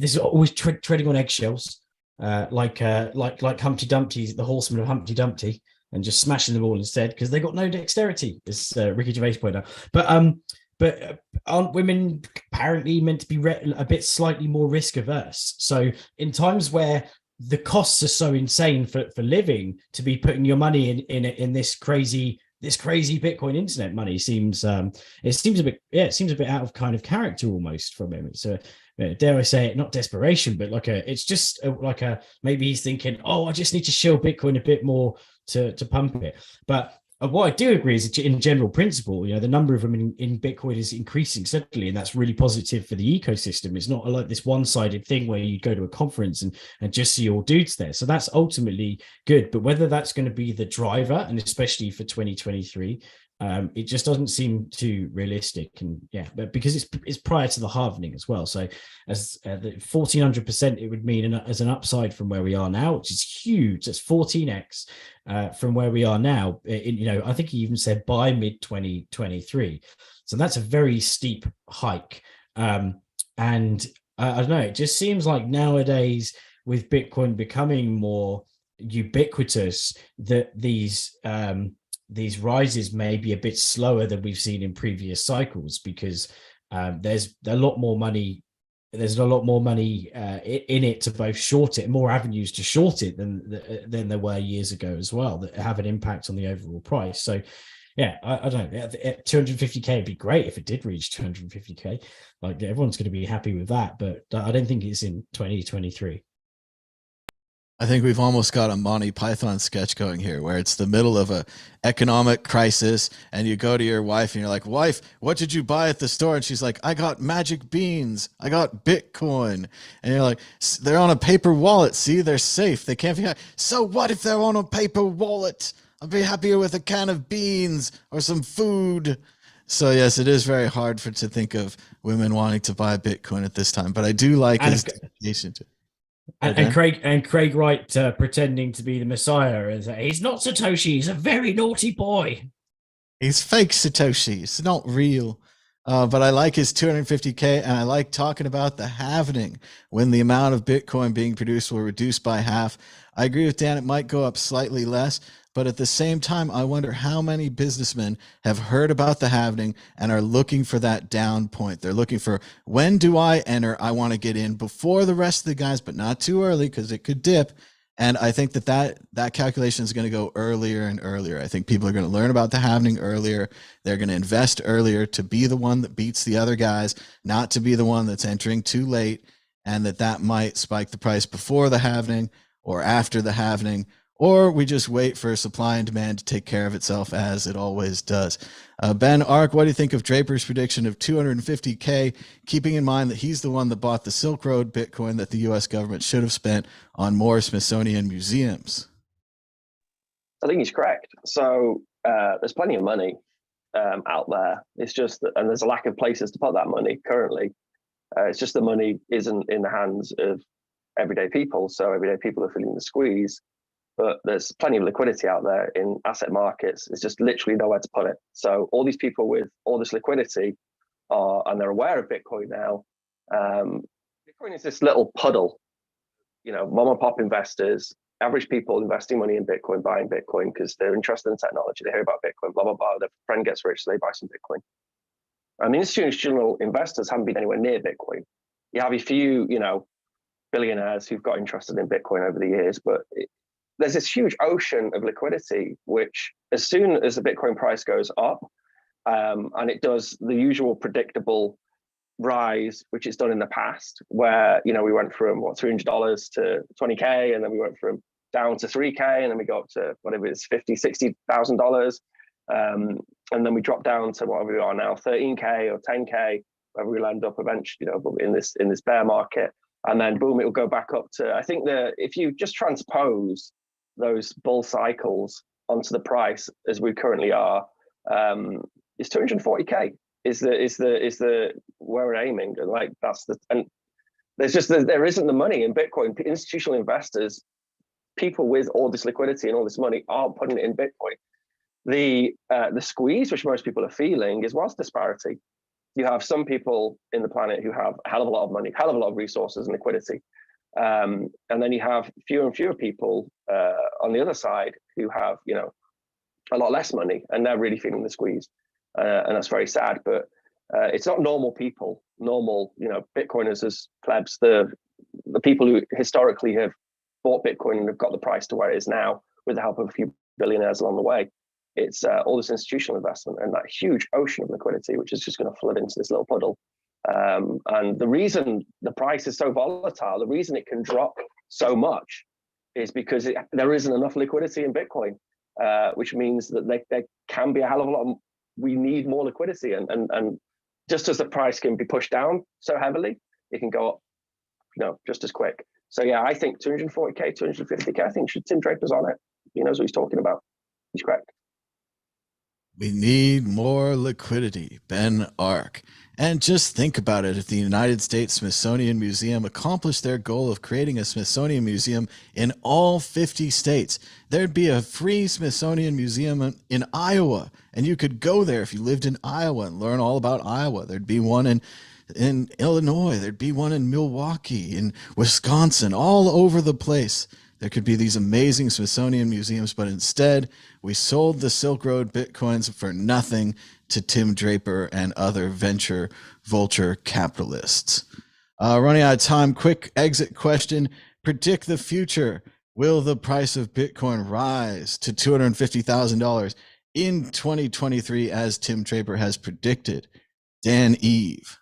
this is always treading on eggshells, like Humpty Dumpty, the horsemen of Humpty Dumpty, and just smashing them all instead because they got no dexterity, as Ricky Gervais pointed out. But aren't women apparently meant to be a bit slightly more risk averse? So in times where the costs are so insane for living, to be putting your money in this crazy Bitcoin internet money seems a bit out of kind of character almost from him. It's dare I say it, not desperation, but it's just maybe he's thinking, oh, I just need to shill Bitcoin a bit more to pump it. But what I do agree is that in general principle, the number of women in Bitcoin is increasing steadily, and that's really positive for the ecosystem. It's not like this one-sided thing where you go to a conference and just see all dudes there. So that's ultimately good. But whether that's going to be the driver, and especially for 2023, it just doesn't seem too realistic. And but because it's prior to the halvening as well. So as the 1400%, it would mean as an upside from where we are now, which is huge. That's 14x from where we are now. I think he even said by mid 2023. So that's a very steep hike. And I don't know. It just seems like nowadays, with Bitcoin becoming more ubiquitous, that these rises may be a bit slower than we've seen in previous cycles, because there's a lot more money. There's a lot more money in it to both short it, more avenues to short it than there were years ago as well, that have an impact on the overall price. So I don't know. 250k would be great if it did reach 250k. Like, everyone's going to be happy with that, but I don't think it's in 2023. I think we've almost got a Monty Python sketch going here, where it's the middle of a economic crisis and you go to your wife and you're like, wife, what did you buy at the store? And she's like, I got magic beans. I got Bitcoin. And you're like, they're on a paper wallet. See, they're safe. They can't be. So what if they're on a paper wallet? I'll be happier with a can of beans or some food. So yes, it is very hard to think of women wanting to buy Bitcoin at this time, but I do like his dedication to it. And Craig Wright pretending to be the Messiah, is he's not Satoshi, he's a very naughty boy. He's fake Satoshi. It's not real. But I like his 250k, and I like talking about the halvening, when the amount of Bitcoin being produced will reduce by half. I agree with Dan, it might go up slightly less, but at the same time, I wonder how many businessmen have heard about the halvening and are looking for that down point. They're looking for, when do I enter? I want to get in before the rest of the guys, but not too early because it could dip. And I think that calculation is going to go earlier and earlier. I think people are going to learn about the halvening earlier. They're going to invest earlier to be the one that beats the other guys, not to be the one that's entering too late, and that might spike the price before the halvening or after the halvening, or we just wait for supply and demand to take care of itself, as it always does. Ben Ark, what do you think of Draper's prediction of 250K, keeping in mind that he's the one that bought the Silk Road Bitcoin that the U.S. government should have spent on more Smithsonian museums? I think he's correct. So there's plenty of money out there. It's just that, and there's a lack of places to put that money currently. It's just the money isn't in the hands of everyday people. So everyday people are feeling the squeeze. But there's plenty of liquidity out there in asset markets. It's just literally nowhere to put it. So all these people with all this liquidity and they're aware of Bitcoin now. Bitcoin is this little puddle, mom and pop investors, average people investing money in Bitcoin, buying Bitcoin because they're interested in technology. They hear about Bitcoin, blah, blah, blah. Their friend gets rich, so they buy some Bitcoin. And the institutional investors haven't been anywhere near Bitcoin. You have a few, billionaires who've got interested in Bitcoin over the years, but there's this huge ocean of liquidity, which as soon as the Bitcoin price goes up, and it does the usual predictable rise, which it's done in the past, where, we went from $300 to 20K, and then we went from down to 3K, and then we go up to whatever it's $50,000, $60,000. And then we drop down to whatever we are now, 13K or 10K, where we'll end up eventually, in this bear market. And then boom, it will go back up to, I think if you just transpose those bull cycles onto the price as we currently are, is 240k. Is the where we're aiming, and like that's the and there isn't the money in Bitcoin. Institutional investors, people with all this liquidity and all this money, aren't putting it in Bitcoin. The squeeze which most people are feeling is wealth disparity. You have some people in the planet who have a hell of a lot of money, hell of a lot of resources and liquidity, and then you have fewer and fewer people on the other side who have, you know, a lot less money, and they're really feeling the squeeze, and that's very sad. But it's not normal people, normal, you know, Bitcoiners as plebs, the people who historically have bought Bitcoin and have got the price to where it is now with the help of a few billionaires along the way. It's all this institutional investment and that huge ocean of liquidity, which is just going to flood into this little puddle. And the reason the price is so volatile, the reason it can drop so much, is because there isn't enough liquidity in Bitcoin, which means that there can be a hell of a lot. We need more liquidity, and just as the price can be pushed down so heavily, it can go up, you know, just as quick. So yeah, I think 240k, 250k. I think Tim Draper's on it. He knows what he's talking about. He's correct. We need more liquidity, Ben Ark. And just think about it. If the United States Smithsonian Museum accomplished their goal of creating a Smithsonian Museum in all 50 states, there'd be a free Smithsonian Museum in Iowa. And you could go there if you lived in Iowa and learn all about Iowa. There'd be one in Illinois. There'd be one in Milwaukee, in Wisconsin, all over the place. There could be these amazing Smithsonian museums, but instead we sold the Silk Road Bitcoins for nothing to Tim Draper and other venture vulture capitalists. Running out of time, quick exit question. Predict the future. Will the price of Bitcoin rise to $250,000 in 2023 as Tim Draper has predicted? Dan Eve.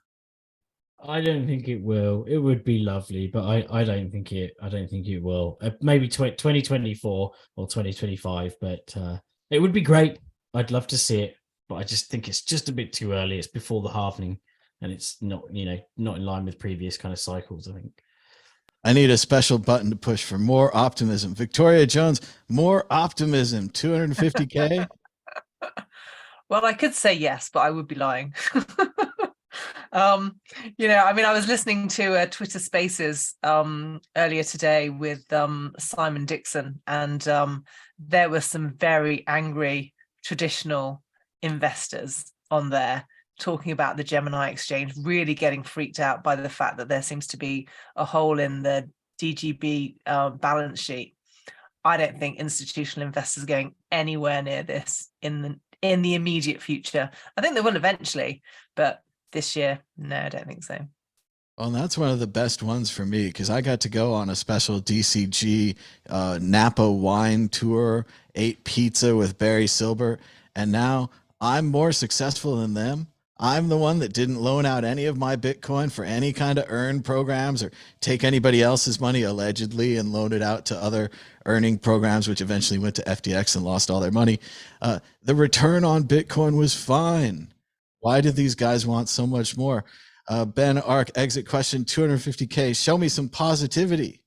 I don't think it will. It would be lovely, but I don't think it. I don't think it will. Maybe 2024 or 2025, but it would be great. I'd love to see it, but I just think it's just a bit too early. It's before the halvening, and it's not, you know, not in line with previous kind of cycles, I think. I need a special button to push for more optimism. Victoria Jones, more optimism. 250k. Well, I could say yes, but I would be lying. You know, I mean, I was listening to Twitter Spaces earlier today with Simon Dixon, and there were some very angry traditional investors on there talking about the Gemini exchange, really getting freaked out by the fact that there seems to be a hole in the DGB balance sheet. I don't think institutional investors are going anywhere near this in the immediate future. I think they will eventually, but this year, no, I don't think so. Well, that's one of the best ones for me, because I got to go on a special DCG Napa wine tour, ate pizza with Barry Silbert, and now I'm more successful than them. I'm the one that didn't loan out any of my Bitcoin for any kind of earn programs or take anybody else's money allegedly and loan it out to other earning programs, which eventually went to FTX and lost all their money. The return on Bitcoin was fine. Why did these guys want so much more? Ben Ark, exit question, 250K. Show me some positivity.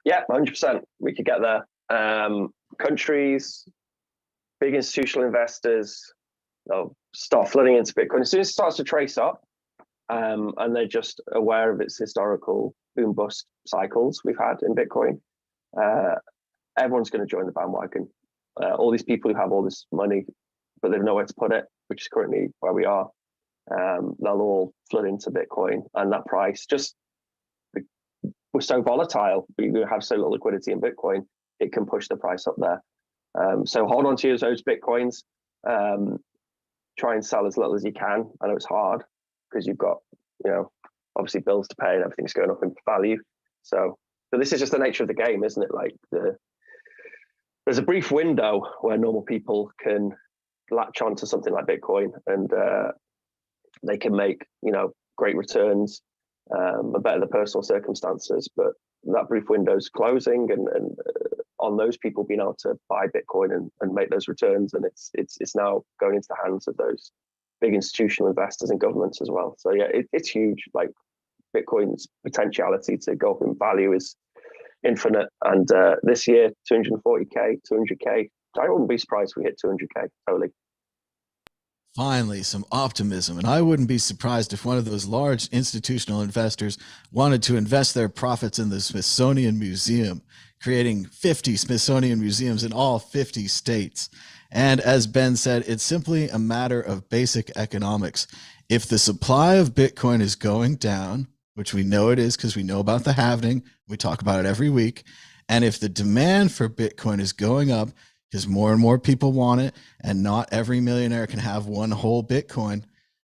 Yeah, 100%. We could get there. Countries, big institutional investors, they'll start flooding into Bitcoin. As soon as it starts to trace up, and they're just aware of its historical boom bust cycles we've had in Bitcoin, everyone's going to join the bandwagon. All these people who have all this money, but they don't know where to put it, which is currently where we are, they'll all flood into Bitcoin, and that price just was so volatile. We have so little liquidity in Bitcoin, it can push the price up there. So hold on to those Bitcoins. Try and sell as little as you can. I know it's hard because you've got, you know, obviously bills to pay and everything's going up in value. So this is just the nature of the game, isn't it? Like there's a brief window where normal people can latch on to something like Bitcoin, and they can make, you know, great returns, but better the personal circumstances. But that brief window is closing, and on those people being able to buy Bitcoin and make those returns, and it's now going into the hands of those big institutional investors and governments as well. So yeah, it's huge. Like Bitcoin's potentiality to go up in value is infinite. And this year, 240K, 200K. I wouldn't be surprised if we hit 200K, totally. Finally, some optimism. And I wouldn't be surprised if one of those large institutional investors wanted to invest their profits in the Smithsonian Museum, creating 50 Smithsonian museums in all 50 states. And as Ben said, it's simply a matter of basic economics. If the supply of Bitcoin is going down, which we know it is because we know about the halvening, we talk about it every week, and if the demand for Bitcoin is going up, because more and more people want it, and not every millionaire can have one whole Bitcoin,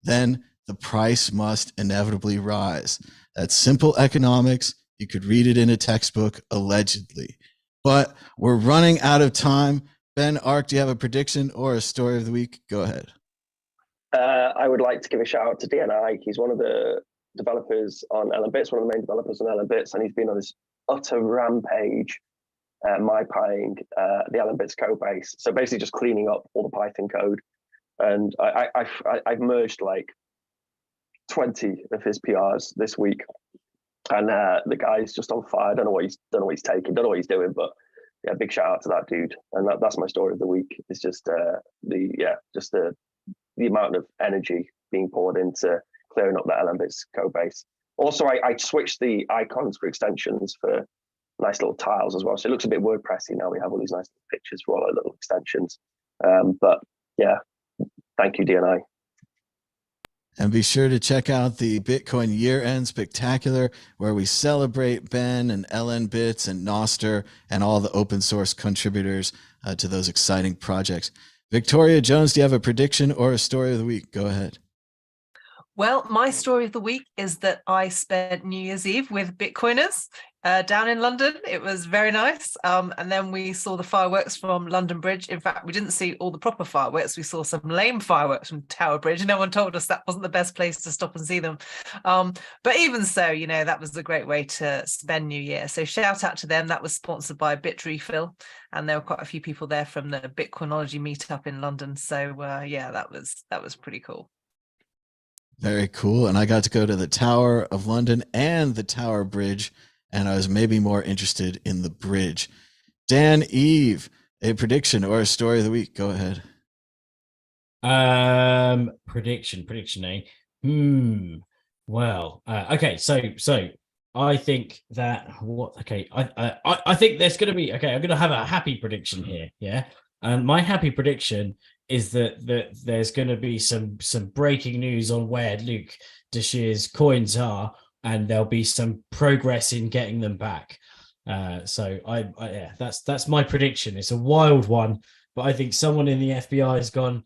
then the price must inevitably rise. That's simple economics. You could read it in a textbook, allegedly. But we're running out of time. Ben, Ark, do you have a prediction or a story of the week? Go ahead. I would like to give a shout out to DNI. He's one of the developers on LNBits, one of the main developers on LNBits, and he's been on this utter rampage MyPying the LNBits code base. So basically just cleaning up all the Python code. And I've merged like 20 of his PRs this week. And the guy's just on fire. I don't know what he's taking, don't know what he's doing, but yeah, big shout out to that dude. And that's my story of the week. It's just the amount of energy being poured into clearing up that LNBits code base. Also, I switched the icons for extensions for nice little tiles as well. So it looks a bit WordPressy now. We have all these nice pictures for all our little extensions. But yeah, thank you, DNI. And be sure to check out the Bitcoin Year-End Spectacular, where we celebrate Ben and LNBits and Noster and all the open source contributors to those exciting projects. Victoria Jones, do you have a prediction or a story of the week? Go ahead. Well, my story of the week is that I spent New Year's Eve with Bitcoiners down in London. It was very nice. And then we saw the fireworks from London Bridge. In fact, we didn't see all the proper fireworks. We saw some lame fireworks from Tower Bridge. No one told us that wasn't the best place to stop and see them. But even so, you know, that was a great way to spend New Year. So shout out to them. That was sponsored by Bitrefill. And there were quite a few people there from the Bitcoinology meetup in London. So yeah, that was pretty cool. Very cool. And I got to go to the Tower of London and the Tower Bridge, and I was maybe more interested in the bridge. Dan Eve, a prediction or a story of the week. Go ahead. Prediction, eh? Well, okay. So I think that I think there's going to be, I'm going to have a happy prediction here. Yeah. And my happy prediction is that there's going to be some breaking news on where Luke Deshear's coins are, and there'll be some progress in getting them back. So yeah, that's my prediction. It's a wild one, but I think someone in the FBI has gone,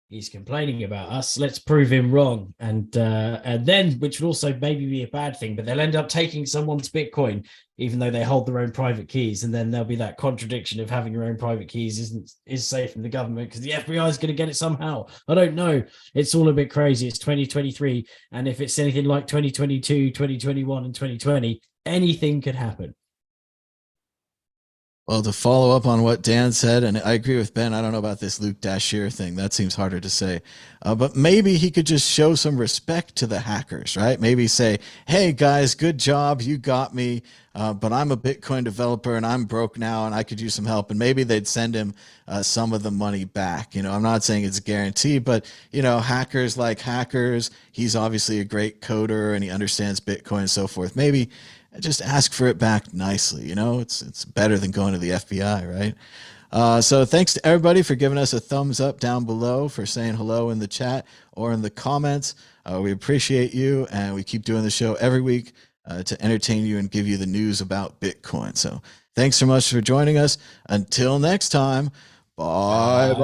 he's complaining about us, let's prove him wrong. And then, which would also maybe be a bad thing, but they'll end up taking someone's Bitcoin, even though they hold their own private keys. And then there'll be that contradiction of having your own private keys is safe from the government because the FBI is going to get it somehow. I don't know. It's all a bit crazy. It's 2023. And if it's anything like 2022, 2021, and 2020, anything could happen. Well, to follow up on what Dan said, and I agree with Ben, I don't know about this Luke Deshear thing. That seems harder to say. But maybe he could just show some respect to the hackers, right? Maybe say, hey, guys, good job. You got me. But I'm a Bitcoin developer, and I'm broke now, and I could use some help. And maybe they'd send him some of the money back. You know, I'm not saying it's guaranteed, but, you know, hackers like hackers. He's obviously a great coder, and he understands Bitcoin and so forth. Maybe just ask for it back nicely. You know, it's better than going to the FBI, right? So thanks to everybody for giving us a thumbs up down below, for saying hello in the chat or in the comments. We appreciate you, and we keep doing the show every week to entertain you and give you the news about Bitcoin. So thanks so much for joining us. Until next time, bye.